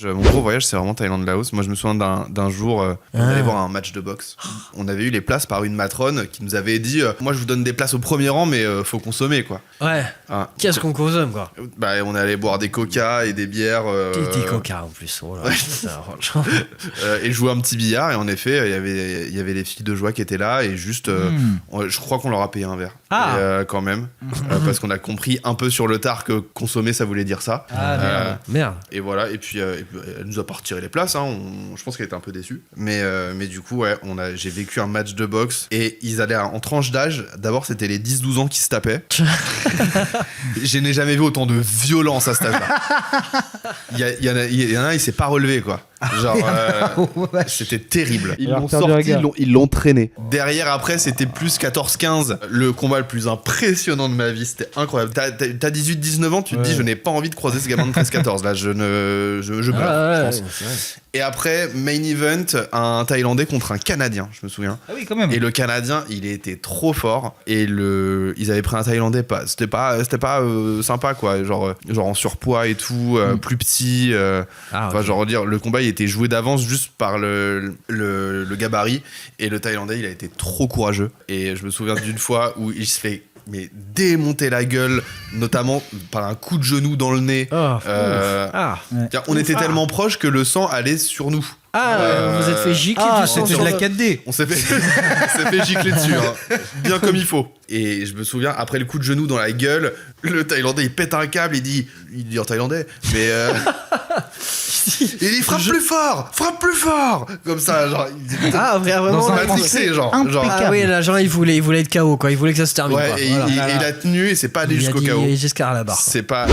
Mon gros voyage, c'est vraiment Thaïlande-Laos. Moi, je me souviens d'un jour, on allait voir un match de boxe. On avait eu les places par une matrone qui nous avait dit moi, je vous donne des places au premier rang, mais faut consommer, quoi. Ouais. Ah. Qu'est-ce qu'on consomme, quoi? Bah, on allait boire des coca et des bières. Des coca en plus. Oh là, Ouais. ça, franchement. Et jouer un petit billard. Et en effet, il y avait les filles de joie qui étaient là. Et juste, je crois qu'on leur a payé un verre. Ah. Et, quand même. Parce qu'on a compris un peu sur le tard que consommer, ça voulait dire ça. Ah, merde. Et voilà, et puis elle nous a pas retiré les places, hein. Je pense qu'elle était un peu déçue. Mais du coup, ouais, j'ai vécu un match de boxe et ils allaient en tranche d'âge. D'abord, c'était les 10-12 ans qui se tapaient. Je n'ai jamais vu autant de violence à cet âge-là. Il y en a un, il s'est pas relevé, quoi. Genre, c'était terrible. Ils l'ont sorti, ils l'ont traîné. Derrière, après, c'était plus 14-15. Le combat le plus impressionnant de ma vie, c'était incroyable. T'as 18-19 ans, tu te dis, je n'ai pas envie de croiser ce gamin de 13-14. Là, je pleure, je pense. Et après, main event, un Thaïlandais contre un Canadien, je me souviens. Ah oui, quand même. Et le Canadien, il était trop fort. Et ils avaient pris un Thaïlandais, c'était pas sympa, quoi. Genre en surpoids et tout, plus petit. Okay. Genre dire, le combat, il était joué d'avance juste par le gabarit. Et le Thaïlandais, il a été trop courageux. Et je me souviens d'une fois où il se fait démonter la gueule, notamment par un coup de genou dans le nez. On était tellement proches que le sang allait sur nous. Vous vous êtes fait gicler du sang. C'était de la 4D. On s'est fait gicler dessus, hein. Bien comme il faut. Et je me souviens, après le coup de genou dans la gueule, le Thaïlandais, il pète un câble, il dit en thaïlandais, mais il dit frappe plus fort, comme ça, genre. Vraiment. Matrixé, genre. Ah oui, l'agent, il voulait être KO, quoi. Il voulait que ça se termine. Ouais, quoi. et il a tenu et c'est pas allé jusqu'au KO. Jusqu'à la barre. C'est pas.